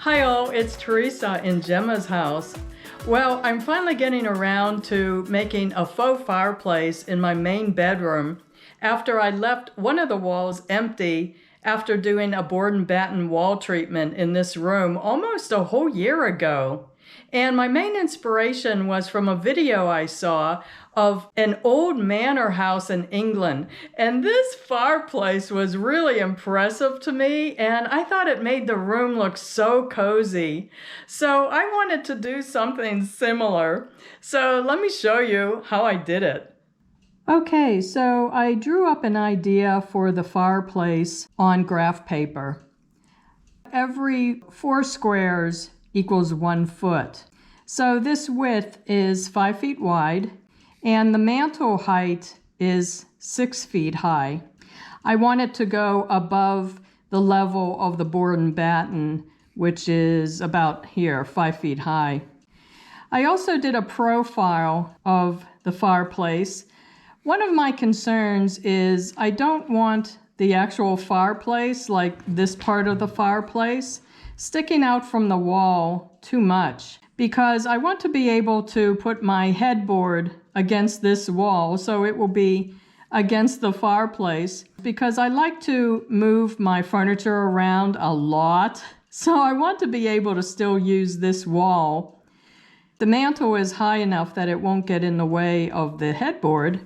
Hi all, it's Teresa in Gemma's house. Well, I'm finally getting around to making a faux fireplace in my main bedroom after I left one of the walls empty after doing a board and batten wall treatment in this room almost a whole year ago. And my main inspiration was from a video I saw of an old manor house in England. And this fireplace was really impressive to me, and I thought it made the room look so cozy. So I wanted to do something similar. So let me show you how I did it. Okay, so I drew up an idea for the fireplace on graph paper. Every 4 squares equals 1 foot. So this width is 5 feet wide, and the mantle height is 6 feet high. I want it to go above the level of the board and batten, which is about here, 5 feet high. I also did a profile of the fireplace. One of my concerns is I don't want the actual fireplace, like this part of the fireplace, sticking out from the wall too much, because I want to be able to put my headboard against this wall so it will be against the fireplace, because I like to move my furniture around a lot, so I want to be able to still use this wall. The mantle is high enough that it won't get in the way of the headboard.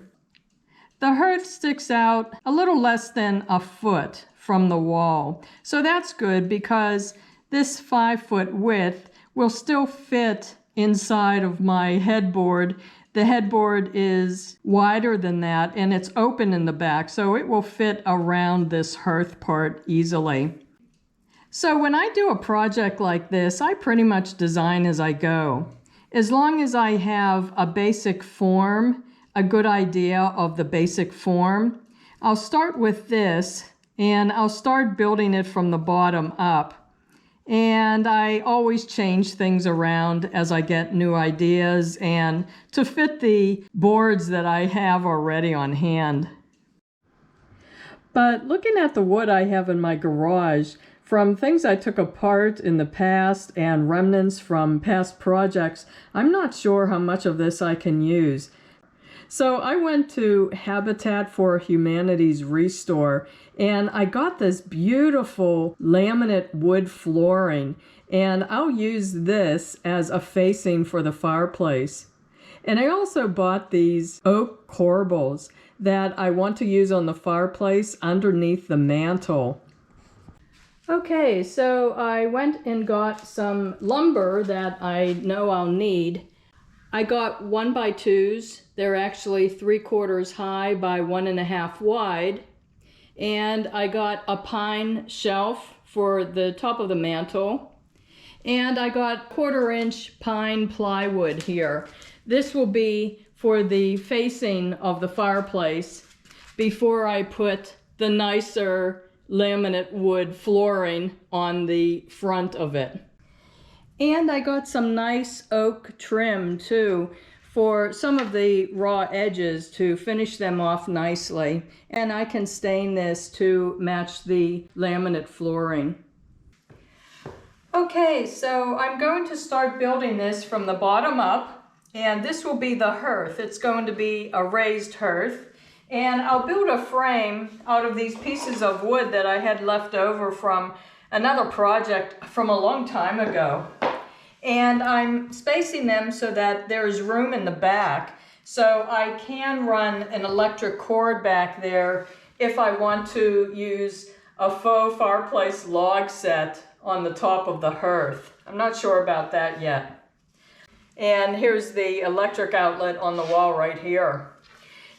The hearth sticks out a little less than a foot from the wall, so that's good because this 5-foot width will still fit inside of my headboard. The headboard is wider than that and it's open in the back, so it will fit around this hearth part easily. So when I do a project like this, I pretty much design as I go. As long as I have a basic form, a good idea of the basic form, I'll start with this and I'll start building it from the bottom up. And I always change things around as I get new ideas and to fit the boards that I have already on hand. But looking at the wood I have in my garage, from things I took apart in the past and remnants from past projects, I'm not sure how much of this I can use. So I went to Habitat for Humanity's Restore and I got this beautiful laminate wood flooring, and I'll use this as a facing for the fireplace. And I also bought these oak corbels that I want to use on the fireplace underneath the mantle. Okay, so I went and got some lumber that I know I'll need. I got 1x2s. They're actually 3/4 high by 1.5 wide. And I got a pine shelf for the top of the mantle. And I got 1/4-inch pine plywood here. This will be for the facing of the fireplace before I put the nicer laminate wood flooring on the front of it. And I got some nice oak trim too for some of the raw edges to finish them off nicely. And I can stain this to match the laminate flooring. Okay, so I'm going to start building this from the bottom up, and this will be the hearth. It's going to be a raised hearth. And I'll build a frame out of these pieces of wood that I had left over from another project from a long time ago. And I'm spacing them so that there's room in the back, so I can run an electric cord back there if I want to use a faux fireplace log set on the top of the hearth. I'm not sure about that yet. And here's the electric outlet on the wall right here.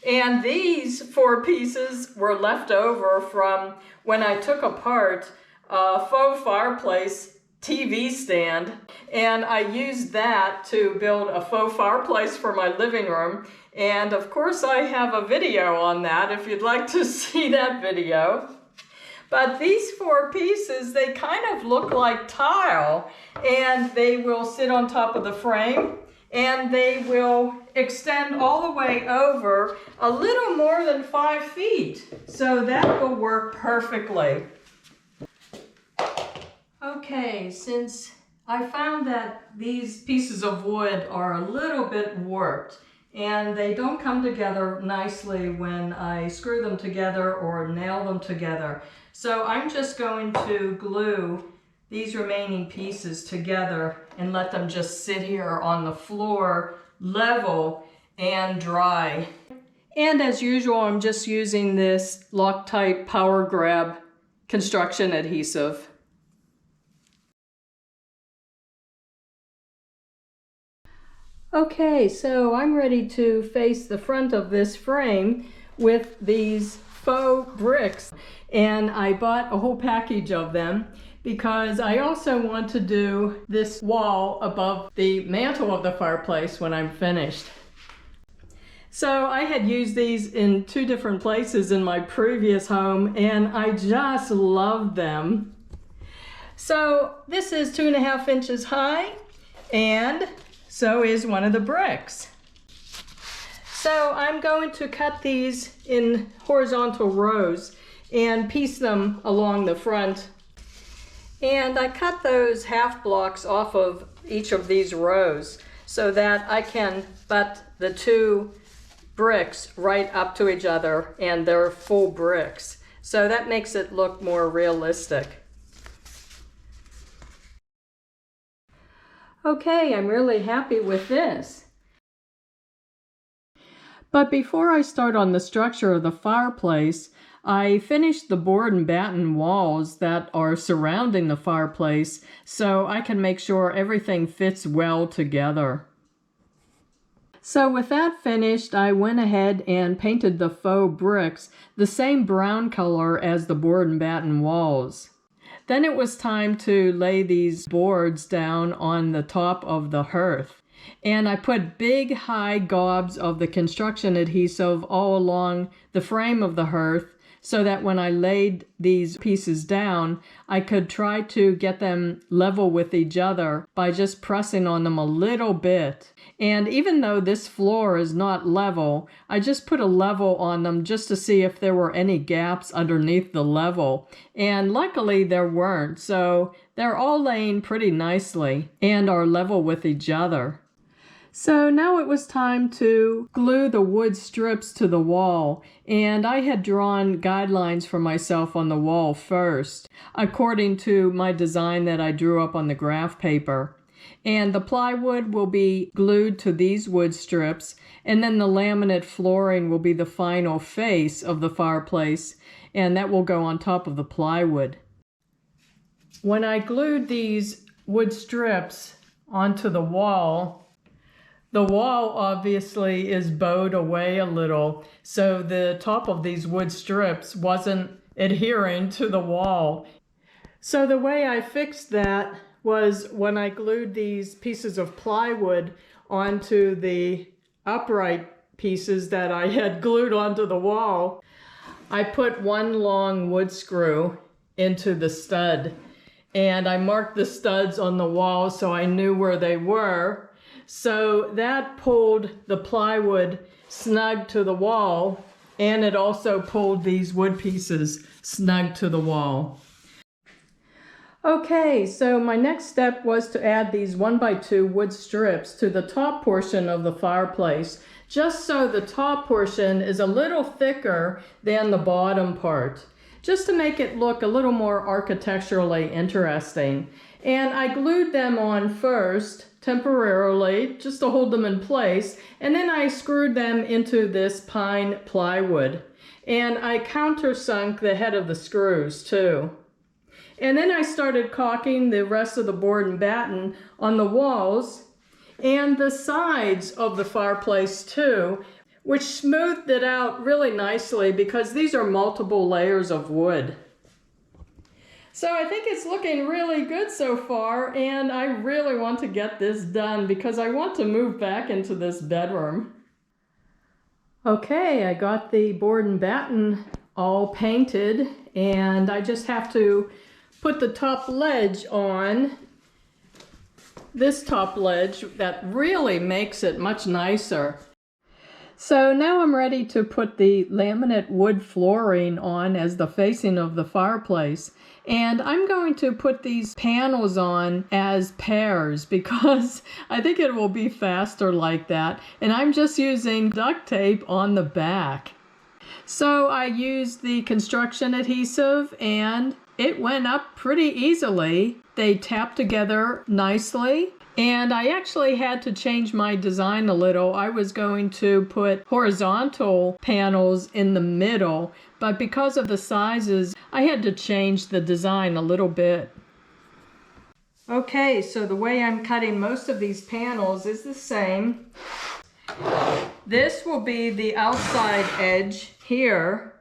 And these 4 pieces were left over from when I took apart a faux fireplace TV stand, and I used that to build a faux fireplace for my living room. And of course I have a video on that if you'd like to see that video. But these 4 pieces, they kind of look like tile, and they will sit on top of the frame, and they will extend all the way over a little more than 5 feet. So that will work perfectly. Okay, since I found that these pieces of wood are a little bit warped and they don't come together nicely when I screw them together or nail them together, so I'm just going to glue these remaining pieces together and let them just sit here on the floor level and dry. And as usual, I'm just using this Loctite Power Grab construction adhesive. Okay, so I'm ready to face the front of this frame with these faux bricks, and I bought a whole package of them because I also want to do this wall above the mantle of the fireplace when I'm finished. So I had used these in 2 different places in my previous home and I just loved them. So this is 2.5 inches high and so is one of the bricks. So I'm going to cut these in horizontal rows and piece them along the front. And I cut those half blocks off of each of these rows so that I can butt the 2 bricks right up to each other and they're full bricks. So that makes it look more realistic. Okay, I'm really happy with this. But before I start on the structure of the fireplace, I finished the board and batten walls that are surrounding the fireplace so I can make sure everything fits well together. So with that finished, I went ahead and painted the faux bricks the same brown color as the board and batten walls. Then it was time to lay these boards down on the top of the hearth. And I put big high gobs of the construction adhesive all along the frame of the hearth so that when I laid these pieces down, I could try to get them level with each other by just pressing on them a little bit. And even though this floor is not level, I just put a level on them just to see if there were any gaps underneath the level. And luckily there weren't, so they're all laying pretty nicely and are level with each other. So now it was time to glue the wood strips to the wall, and I had drawn guidelines for myself on the wall first, according to my design that I drew up on the graph paper. And the plywood will be glued to these wood strips, and then the laminate flooring will be the final face of the fireplace, and that will go on top of the plywood. When I glued these wood strips onto the wall obviously is bowed away a little, so the top of these wood strips wasn't adhering to the wall. So the way I fixed that was when I glued these pieces of plywood onto the upright pieces that I had glued onto the wall, I put one long wood screw into the stud, and I marked the studs on the wall so I knew where they were. So that pulled the plywood snug to the wall, and it also pulled these wood pieces snug to the wall. Okay, so my next step was to add these 1x2 wood strips to the top portion of the fireplace, just so the top portion is a little thicker than the bottom part, just to make it look a little more architecturally interesting. And I glued them on first, temporarily, just to hold them in place, and then I screwed them into this pine plywood. And I countersunk the head of the screws too. And then I started caulking the rest of the board and batten on the walls and the sides of the fireplace too, which smoothed it out really nicely because these are multiple layers of wood. So I think it's looking really good so far, and I really want to get this done because I want to move back into this bedroom. Okay, I got the board and batten all painted, and I just have to put the top ledge on. This top ledge that really makes it much nicer. So now I'm ready to put the laminate wood flooring on as the facing of the fireplace. And I'm going to put these panels on as pairs because I think it will be faster like that. And I'm just using duct tape on the back. So I used the construction adhesive and it went up pretty easily. They tapped together nicely. And I actually had to change my design a little. I was going to put horizontal panels in the middle, but because of the sizes, I had to change the design a little bit. Okay, so the way I'm cutting most of these panels is the same. This will be the outside edge here,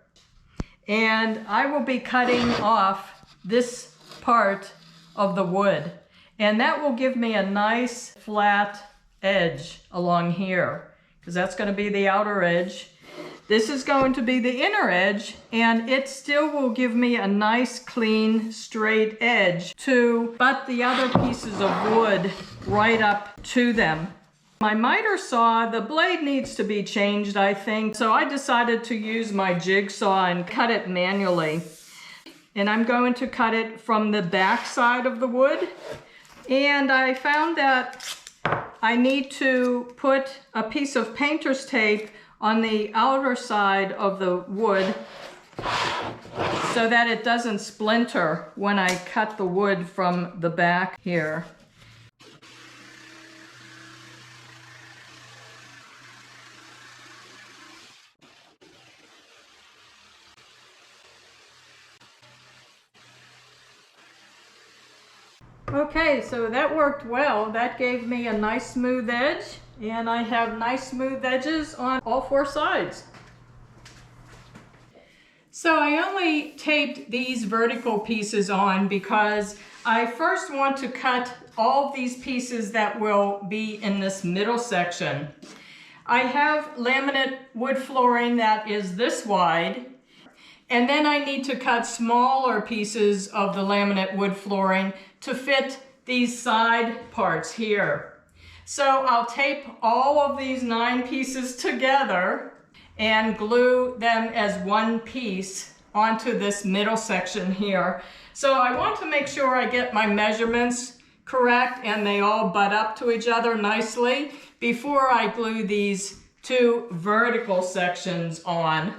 and I will be cutting off this part of the wood. And that will give me a nice flat edge along here, because that's going to be the outer edge. This is going to be the inner edge, and it still will give me a nice, clean, straight edge to butt the other pieces of wood right up to them. My miter saw, the blade needs to be changed, I think, so I decided to use my jigsaw and cut it manually. And I'm going to cut it from the back side of the wood. And I found that I need to put a piece of painter's tape on the outer side of the wood so that it doesn't splinter when I cut the wood from the back here. Okay, so that worked well. That gave me a nice smooth edge, and I have nice smooth edges on all four sides. So I only taped these vertical pieces on because I first want to cut all of these pieces that will be in this middle section. I have laminate wood flooring that is this wide, and then I need to cut smaller pieces of the laminate wood flooring to fit these side parts here. So I'll tape all of these 9 pieces together and glue them as one piece onto this middle section here. So I want to make sure I get my measurements correct and they all butt up to each other nicely before I glue these 2 vertical sections on.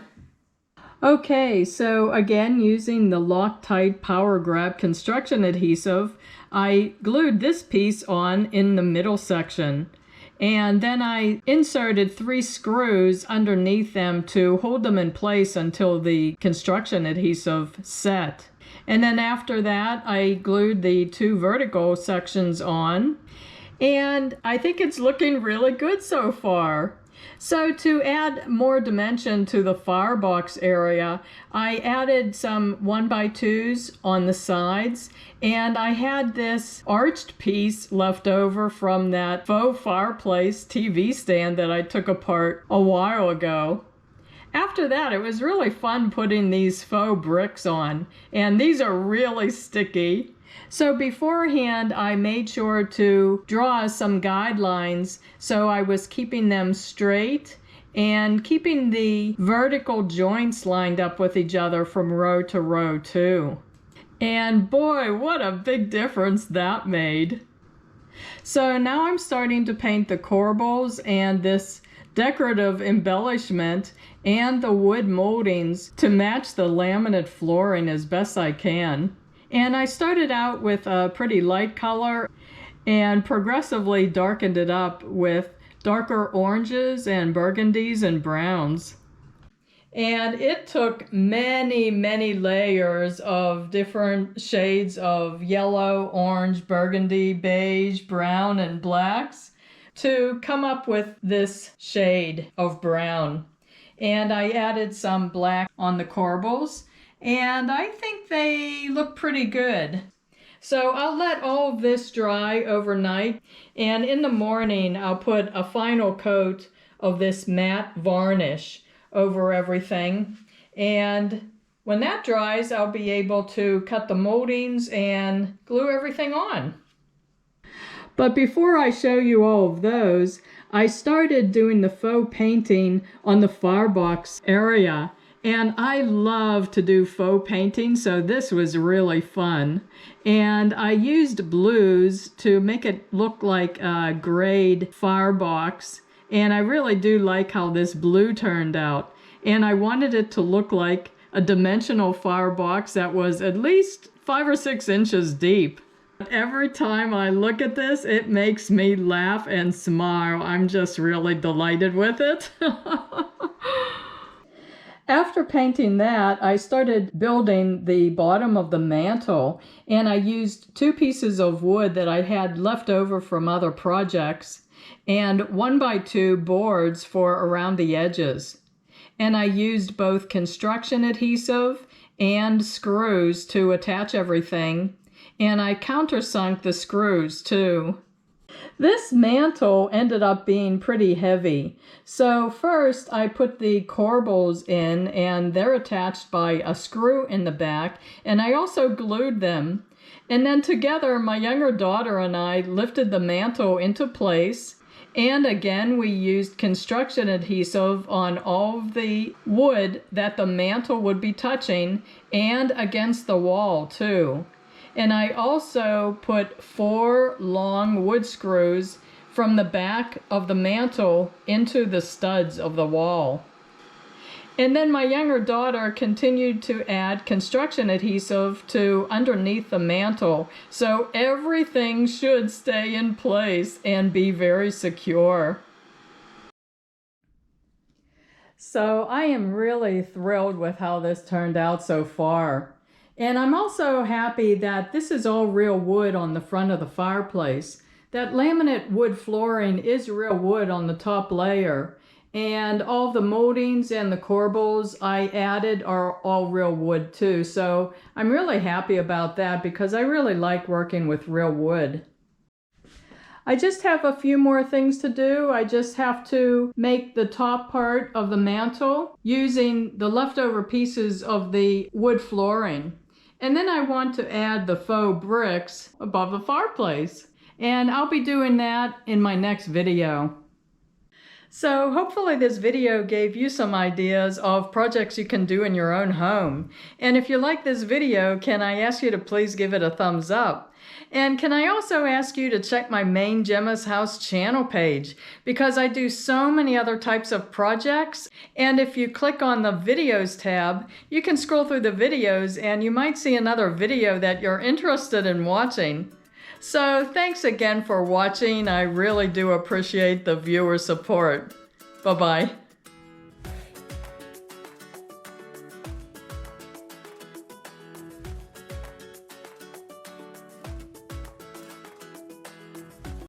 Okay, so again, using the Loctite Power Grab construction adhesive, I glued this piece on in the middle section. And then I inserted 3 screws underneath them to hold them in place until the construction adhesive set. And then after that, I glued the 2 vertical sections on. And I think it's looking really good so far. So to add more dimension to the firebox area, I added some 1x2s on the sides, and I had this arched piece left over from that Faux Fireplace TV stand that I took apart a while ago. After that, it was really fun putting these faux bricks on, and these are really sticky. So beforehand, I made sure to draw some guidelines so I was keeping them straight and keeping the vertical joints lined up with each other from row to row too. And boy, what a big difference that made. So now I'm starting to paint the corbels and this decorative embellishment and the wood moldings to match the laminate flooring as best I can. And I started out with a pretty light color and progressively darkened it up with darker oranges and burgundies and browns. And it took many, many layers of different shades of yellow, orange, burgundy, beige, brown, and blacks to come up with this shade of brown. And I added some black on the corbels, and I think they look pretty good. So I'll let all of this dry overnight, and in the morning I'll put a final coat of this matte varnish over everything. And when that dries, I'll be able to cut the moldings and glue everything on. But before I show you all of those, I started doing the faux painting on the firebox area. And I love to do faux painting, so this was really fun. And I used blues to make it look like a grayed firebox. And I really do like how this blue turned out. And I wanted it to look like a dimensional firebox that was at least 5 or 6 inches deep. Every time I look at this, it makes me laugh and smile. I'm just really delighted with it. After painting that, I started building the bottom of the mantle, and I used 2 pieces of wood that I had left over from other projects and 1x2 boards for around the edges. And I used both construction adhesive and screws to attach everything, and I countersunk the screws too. This mantle ended up being pretty heavy. So first I put the corbels in, and they're attached by a screw in the back, and I also glued them. And then together my younger daughter and I lifted the mantle into place, and again we used construction adhesive on all of the wood that the mantle would be touching and against the wall too. And I also put 4 long wood screws from the back of the mantle into the studs of the wall. And then my younger daughter continued to add construction adhesive to underneath the mantle, so everything should stay in place and be very secure. So I am really thrilled with how this turned out so far. And I'm also happy that this is all real wood on the front of the fireplace. That laminate wood flooring is real wood on the top layer. And all the moldings and the corbels I added are all real wood too. So I'm really happy about that because I really like working with real wood. I just have a few more things to do. I just have to make the top part of the mantle using the leftover pieces of the wood flooring. And then I want to add the faux bricks above the fireplace. And I'll be doing that in my next video. So hopefully this video gave you some ideas of projects you can do in your own home. And if you like this video, can I ask you to please give it a thumbs up? And can I also ask you to check my main Gemma's House channel page, because I do so many other types of projects. And if you click on the videos tab, you can scroll through the videos and you might see another video that you're interested in watching. So thanks again for watching. I really do appreciate the viewer support. Bye-bye.